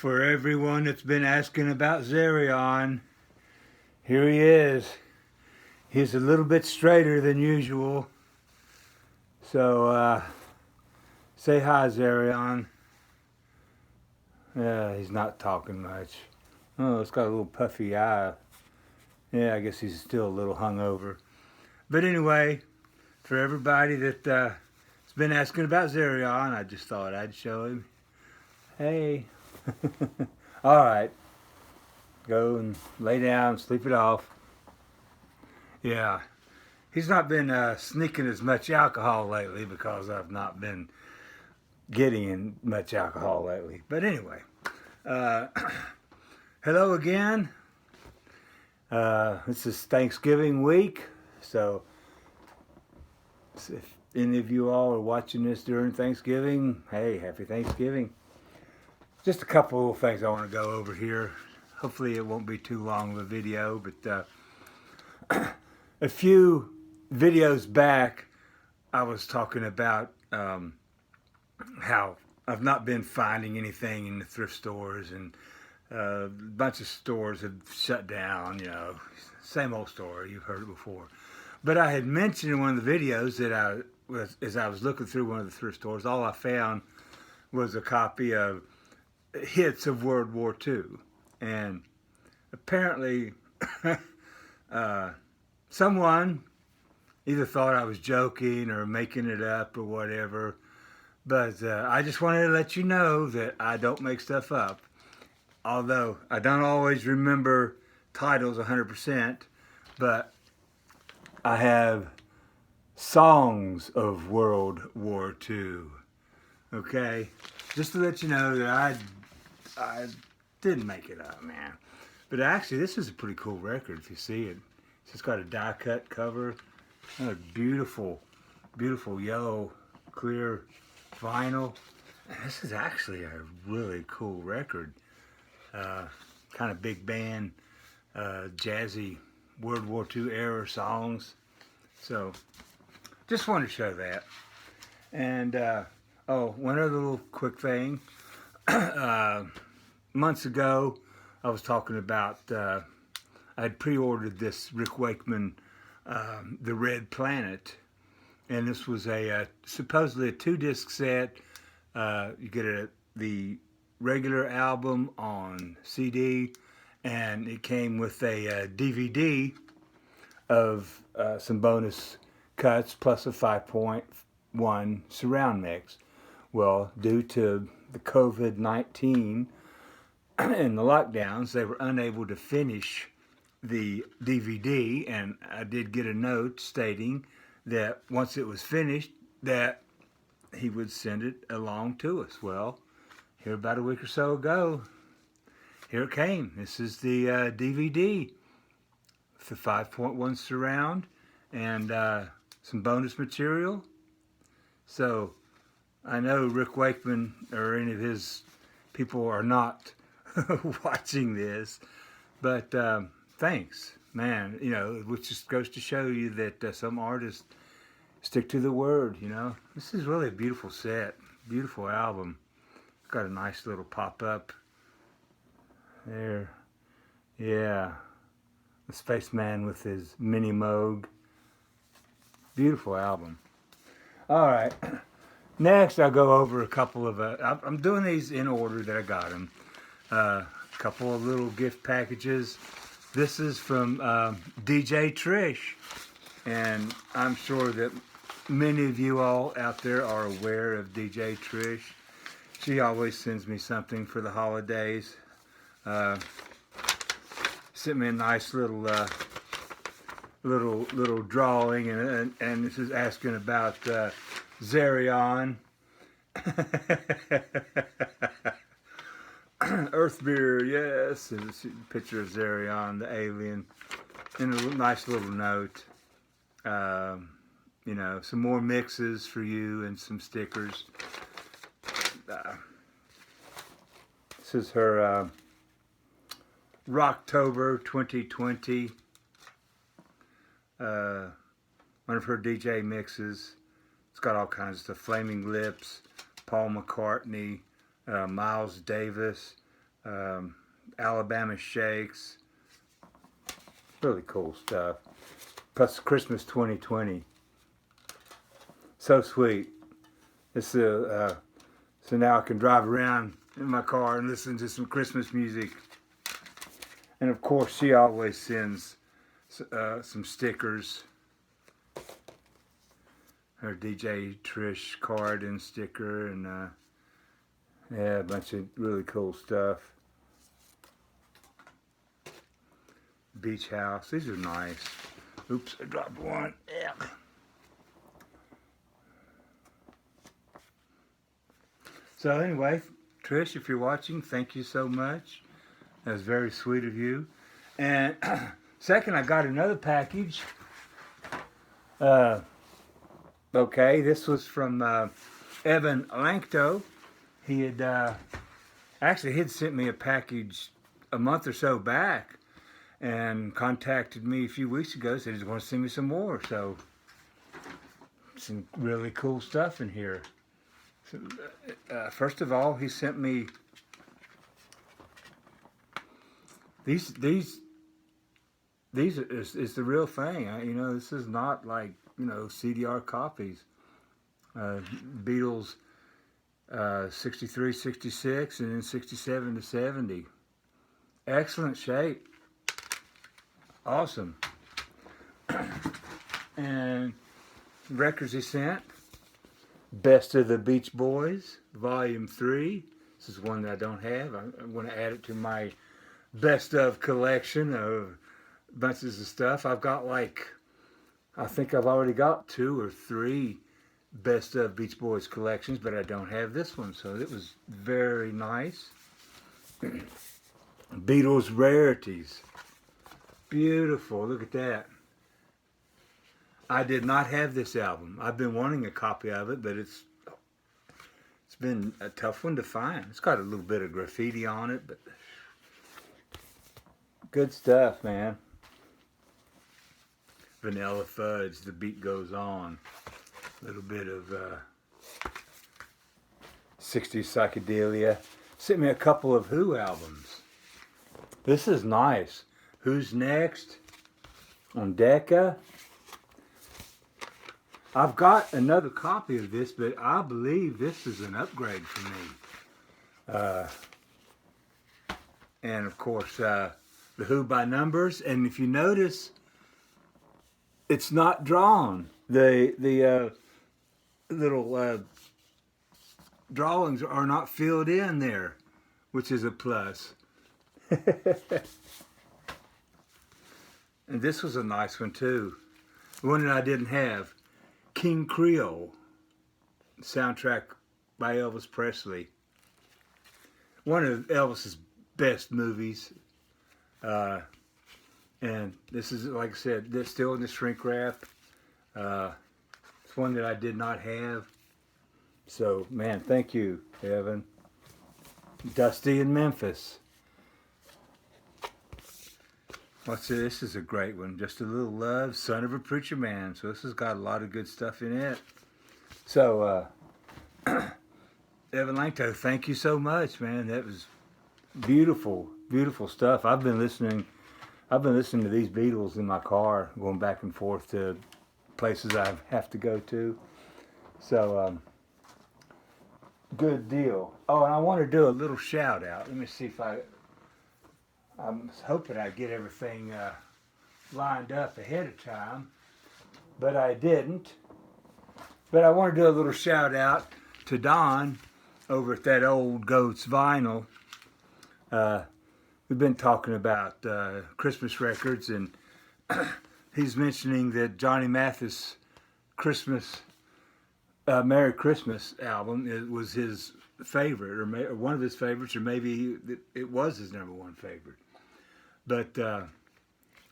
For everyone that's been asking about Zerion, here he is. He's a little bit straighter than usual. So, say hi, Zerion. Yeah, he's not talking much. Oh, it's got a little puffy eye. Yeah, I guess he's still a little hungover. But anyway, for everybody that has been asking about Zerion, I just thought I'd show him. Hey. All right. Go and lay down, sleep it off. Yeah. He's not been sneaking as much alcohol lately because I've not been getting in much alcohol lately. But anyway, hello again. This is Thanksgiving week, so if any of you all are watching this during Thanksgiving, hey, happy Thanksgiving. Just a couple of things I want to go over here. Hopefully it won't be too long of a video, but a few videos back I was talking about how I've not been finding anything in the thrift stores, and a bunch of stores have shut down, you know, same old story, you've heard it before. But I had mentioned in one of the videos that as I was looking through one of the thrift stores, all I found was a copy of Hits of World War II. And apparently someone either thought I was joking or making it up or whatever. But I just wanted to let you know that I don't make stuff up. Although I don't always remember titles 100%, but I have songs of World War II. Okay? Just to let you know that I didn't make it up, man. But actually, this is a pretty cool record if you see it. It's just got a die-cut cover. And a beautiful, beautiful yellow, clear vinyl. This is actually a really cool record. Kind of big band, jazzy World War II era songs. So, just wanted to show that. And, one other little quick thing. Months ago, I was talking about, I had pre-ordered this Rick Wakeman, The Red Planet. And this was supposedly a 2-disc set. You get the regular album on CD, and it came with a DVD of some bonus cuts plus a 5.1 surround mix. Well, due to the COVID-19 and the lockdowns, they were unable to finish the DVD, and I did get a note stating that once it was finished, that he would send it along to us. Well, here about a week or so ago, here it came. This is the DVD with the 5.1 surround and some bonus material. So I know Rick Wakeman or any of his people are not watching this, but thanks, man. You know, which just goes to show you that some artists stick to the word, you know. This is really a beautiful set, beautiful album. Got a nice little pop-up there. Yeah, the Spaceman with his mini Moog. Beautiful album. All right, next I'll go over a couple of, I'm doing these in order that I got them. A couple of little gift packages. This is from DJ Trish, and I'm sure that many of you all out there are aware of DJ Trish. She always sends me something for the holidays. Sent me a nice little drawing, and this is asking about Zerion. Earth Beer, yes. It's a picture of Zerion, the alien, and a nice little note. You know, some more mixes for you and some stickers. This is her Rocktober 2020. One of her DJ mixes. It's got all kinds of stuff. Flaming Lips, Paul McCartney, Miles Davis, Alabama Shakes. Really cool stuff. Plus Christmas 2020. So sweet. So now I can drive around in my car and listen to some Christmas music. And of course, she always sends some stickers. Her DJ Trish card and sticker, and yeah, a bunch of really cool stuff. Beach house. These are nice. Oops, I dropped one. Yeah. So anyway, Trish, if you're watching, thank you so much. That was very sweet of you. And second, I got another package. Okay, this was from Evan Lankto. He had actually he'd sent me a package a month or so back, and contacted me a few weeks ago. Said he's going to send me some more. So some really cool stuff in here. So, first of all, he sent me these is the real thing. You know, this is not like, you know, CDR copies. Beatles 63, 66, and then 67 to 70. Excellent shape. Awesome. And records he sent. Best of the Beach Boys, Volume 3. This is one that I don't have. I'm going to add it to my best of collection of bunches of stuff. I've got like, I think I've already got 2 or 3 best of Beach Boys collections, but I don't have this one. So it was very nice. Beatles Rarities. Beautiful. Look at that. I did not have this album. I've been wanting a copy of it, but it's been a tough one to find. It's got a little bit of graffiti on it, but good stuff, man. Vanilla Fudge, The Beat Goes On. A little bit of 60s psychedelia. Sent me a couple of Who albums. This is nice. Who's Next on Decca. I've got another copy of this, but I believe this is an upgrade for me. And of course, the Who by numbers. And if you notice, it's not drawn. The little drawings are not filled in there, which is a plus. And this was a nice one too. The one that I didn't have. King Creole. Soundtrack by Elvis Presley. One of Elvis's best movies. And this is, like I said, this still in the shrink wrap. It's one that I did not have. So, man, thank you, Evan. Dusty in Memphis. What's this? This is a great one. Just a Little Love, Son of a Preacher Man. So this has got a lot of good stuff in it. So, Evan Lankto, thank you so much, man. That was beautiful, beautiful stuff. I've been listening to these Beatles in my car, going back and forth to places I have to go to. So, good deal. Oh, and I want to do a little shout out. Let me see if I'm hoping I get everything lined up ahead of time, but I didn't. But I want to do a little shout out to Don over at That Old Goats Vinyl. We've been talking about Christmas records, and he's mentioning that Johnny Mathis Christmas, Merry Christmas album was his favorite, or one of his favorites, or maybe it was his #1 favorite. But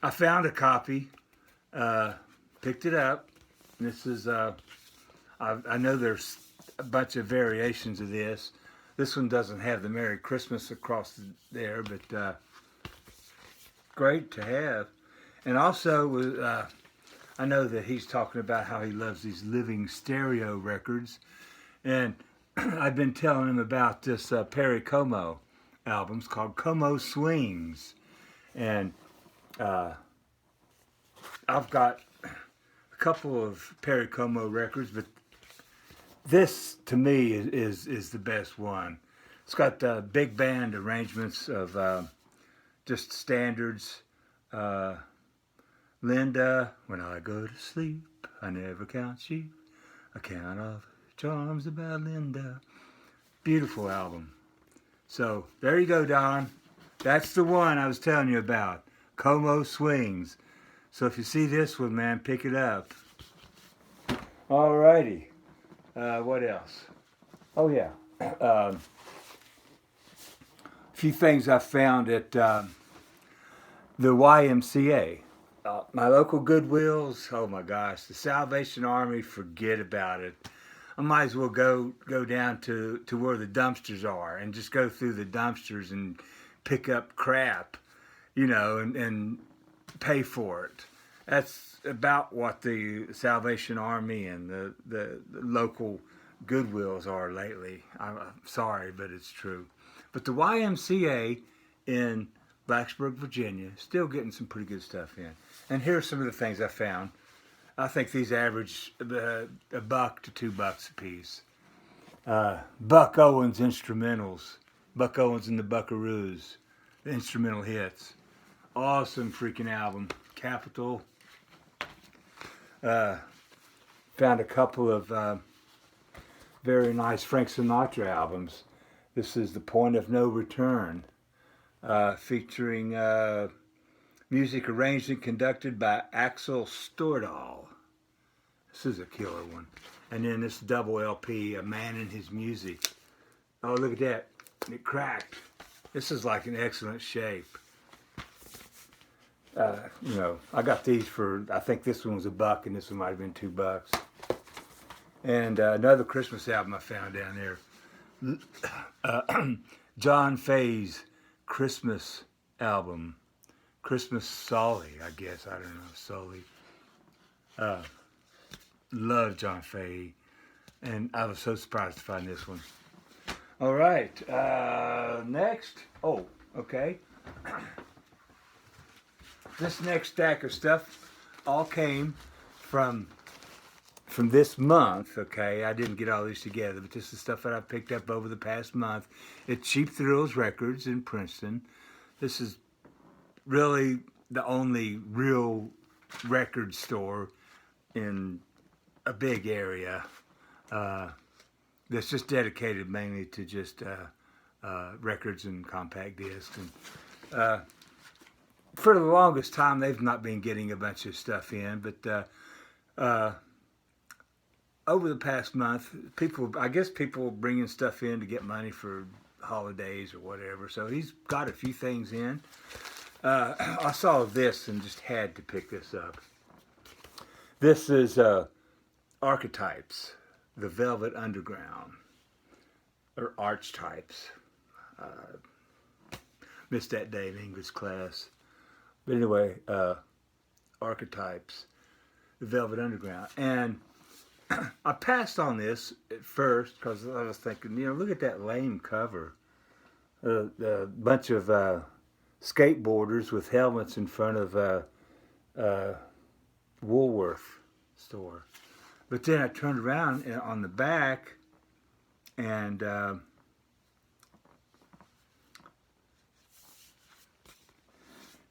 I found a copy, picked it up. This is, I know there's a bunch of variations of this. This one doesn't have the Merry Christmas across there, but great to have. And also, I know that he's talking about how he loves these living stereo records. And I've been telling him about this Perry Como albums called Como Swings. And I've got a couple of Perry Como records, but this to me is the best one. It's got big band arrangements of just standards. Linda, when I go to sleep, I never count sheep. I count off charms about Linda. Beautiful album. So there you go, Don. That's the one I was telling you about. Como Swings. So if you see this one, man, pick it up. Alrighty. What else? Oh yeah. A few things I found at the YMCA. My local Goodwills, oh my gosh, the Salvation Army, forget about it. I might as well go down to where the dumpsters are and just go through the dumpsters and pick up crap, you know, and pay for it. That's about what the Salvation Army and the local Goodwills are lately. I'm sorry, but it's true. But the YMCA in Blacksburg, Virginia, still getting some pretty good stuff in. And here are some of the things I found. I think these average $1 to $2 a piece. Buck Owens instrumentals. Buck Owens and the Buckaroos. The instrumental hits. Awesome freaking album. Capitol. Found a couple of very nice Frank Sinatra albums. This is The Point of No Return. Featuring music arranged and conducted by Axel Stordahl. This is a killer one. And then this double LP, A Man and His Music. Oh, look at that. It cracked. This is like in excellent shape. You know, I got these for, I think this one was $1 and this one might have been $2. And another Christmas album I found down there. John Fay's Christmas album. Christmas Solly, I guess. I don't know. Solly. Love John Fay. And I was so surprised to find this one. All right. Next. Oh, okay. This next stack of stuff all came from this month, okay? I didn't get all these together, but this is stuff that I picked up over the past month at Cheap Thrills Records in Princeton. This is really the only real record store in a big area that's just dedicated mainly to just records and compact discs. And for the longest time, they've not been getting a bunch of stuff in, but over the past month, I guess people bringing stuff in to get money for holidays or whatever. So he's got a few things in. I saw this and just had to pick this up. This is Archetypes, the Velvet Underground, or Archetypes. Missed that day in English class. But anyway, Archetypes, the Velvet Underground. And I passed on this at first because I was thinking, you know, look at that lame cover. A bunch of skateboarders with helmets in front of Woolworth store. But then I turned around on the back and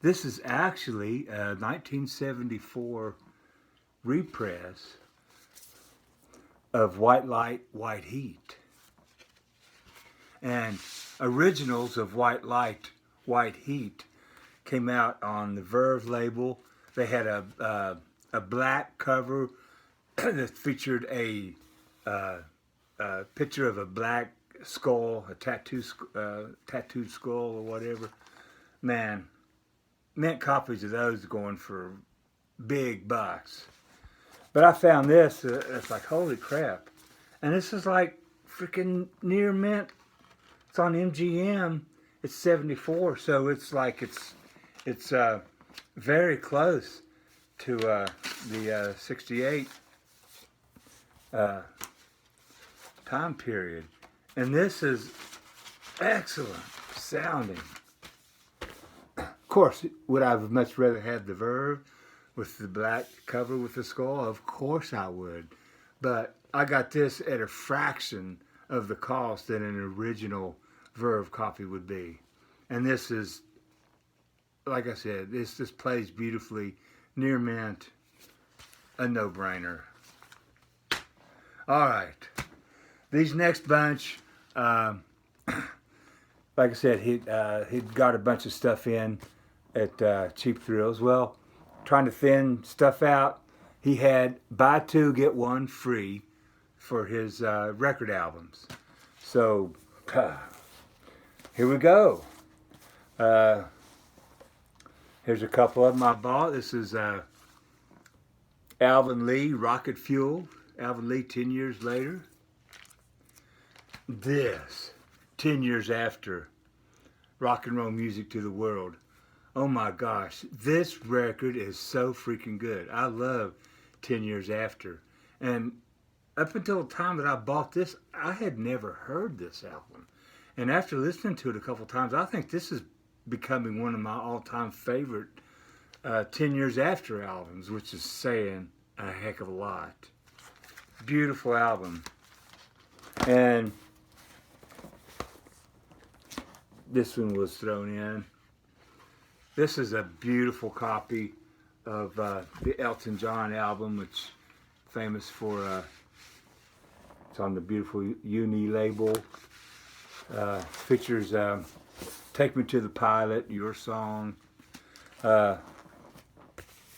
this is actually a 1974 repress of White Light, White Heat. And originals of White Light, White Heat came out on the Verve label. They had a black cover that featured a picture of a black skull, a tattooed skull or whatever. Man, mint copies of those going for big bucks. But I found this, it's like, holy crap. And this is like freaking near mint. It's on MGM. It's 74, so it's like it's very close to the 68 time period. And this is excellent. sounding. Of course, would I have much rather had the Verve with the black cover with the skull? Of course I would. But I got this at a fraction of the cost that an original Verve copy would be. And this is, like I said, this just plays beautifully. Near mint, a no-brainer. All right. These next bunch, like I said, he'd got a bunch of stuff in at Cheap Thrills. Well, trying to thin stuff out, he had buy two, get one free for his record albums. So, here we go. Here's a couple of them I bought. This is Alvin Lee, Rocket Fuel. Alvin Lee, 10 years later. This, 10 years after, Rock and Roll Music to the World. Oh my gosh, this record is so freaking good. I love 10 years after. And up until the time that I bought this, I had never heard this album. And after listening to it a couple times, I think this is becoming one of my all-time favorite 10 years after albums, which is saying a heck of a lot. Beautiful album. And this one was thrown in. This is a beautiful copy of the Elton John album, which is famous for, it's on the beautiful Uni label. Features Take Me to the Pilot, Your Song.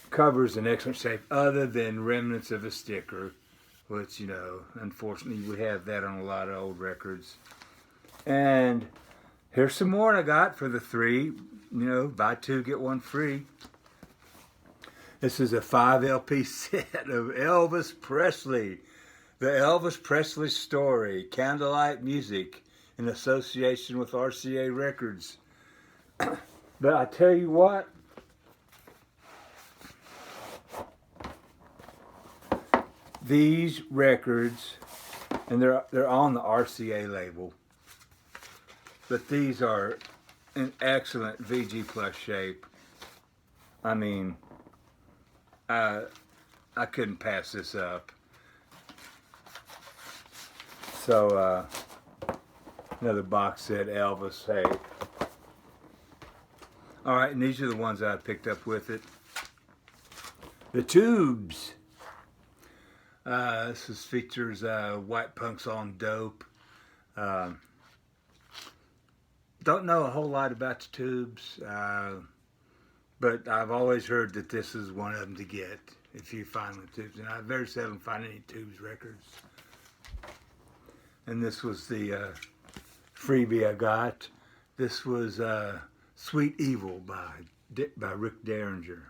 Covers in excellent shape, other than remnants of a sticker, which, you know, unfortunately we have that on a lot of old records. And here's some more I got for the three, you know, buy two, get one free. This is a 5 LP set of Elvis Presley. The Elvis Presley Story, Candlelight Music, in association with RCA Records. But I tell you what, these records, and they're on the RCA label, but these are in excellent VG Plus shape. I mean, I couldn't pass this up. So, another box set, Elvis, hey. All right, and these are the ones I picked up with it. The Tubes. This features White Punks on Dope. Don't know a whole lot about the Tubes, but I've always heard that this is one of them to get if you find the Tubes. And I very seldom find any Tubes records. And this was the freebie I got. This was Sweet Evil by Rick Derringer.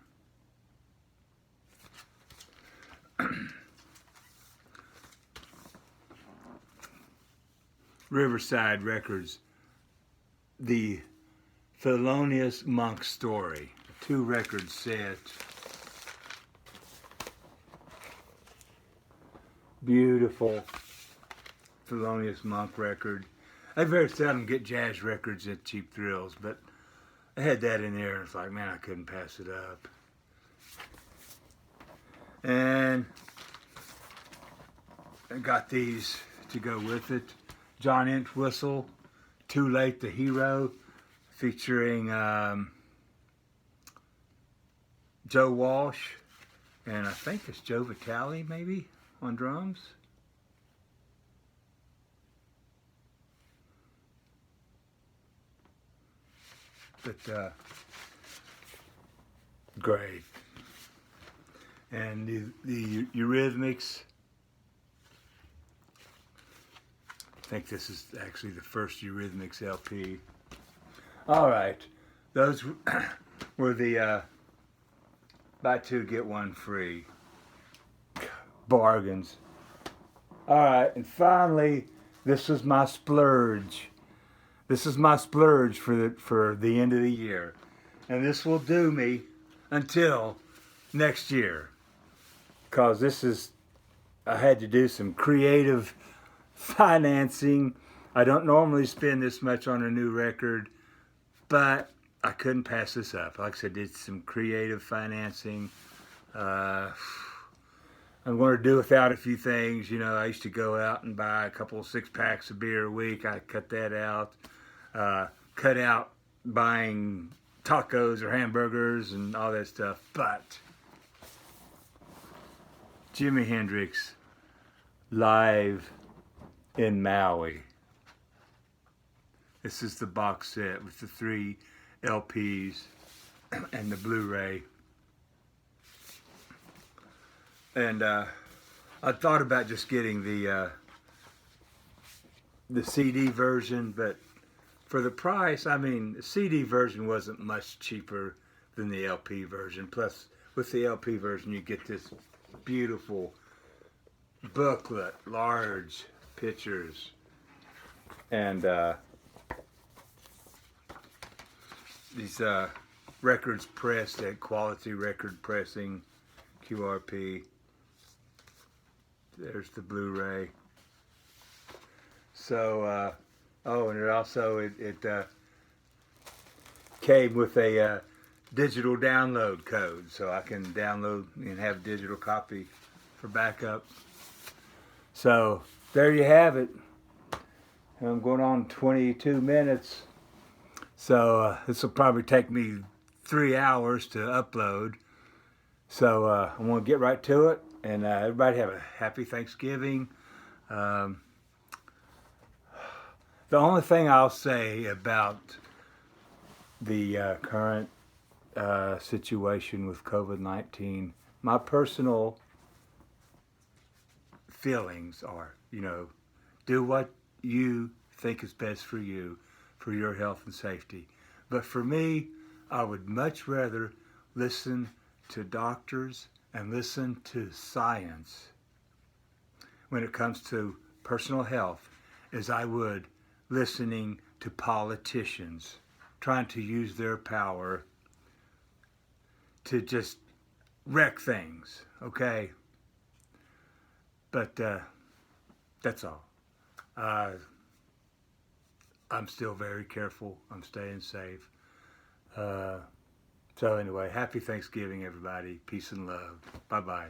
Riverside Records, the Thelonious Monk Story, a 2-record set. Beautiful Thelonious Monk record. I very seldom get jazz records at Cheap Thrills, but I had that in there and it's like, man, I couldn't pass it up. And I got these to go with it. John Entwistle, Too Late the Hero, featuring Joe Walsh, and I think it's Joe Vitale maybe on drums. But great. And the Eurythmics, I think this is actually the first Eurythmics LP. All right, those were the buy two, get one free bargains. All right, and finally, this is my splurge. This is my splurge for the end of the year, and this will do me until next year, because I had to do some creative financing. I don't normally spend this much on a new record, But I couldn't pass this up. Like I said, did some creative financing. I'm going to do without a few things. You know, I used to go out and buy a couple of 6-packs of beer a week. I cut that out. Cut out buying tacos or hamburgers and all that stuff. But Jimi Hendrix live in Maui. This is the box set with the 3 LPs and the Blu-ray. And I thought about just getting the CD version, but for the price, I mean, the CD version wasn't much cheaper than the LP version. Plus, with the LP version, you get this beautiful booklet, large pictures, and these records pressed at Quality Record Pressing, QRP. There's the Blu-ray. So, oh, and it also came with a digital download code, so I can download and have a digital copy for backup. So there you have it. I'm going on 22 minutes. So this will probably take me 3 hours to upload. So I want to get right to it, and everybody have a happy Thanksgiving. The only thing I'll say about the current situation with COVID-19, my personal feelings are, you know, do what you think is best for you, for your health and safety. But for me, I would much rather listen to doctors and listen to science when it comes to personal health as I would listening to politicians trying to use their power to just wreck things, okay? But that's all. I'm still very careful. I'm staying safe. So anyway, happy Thanksgiving, everybody. Peace and love. Bye-bye.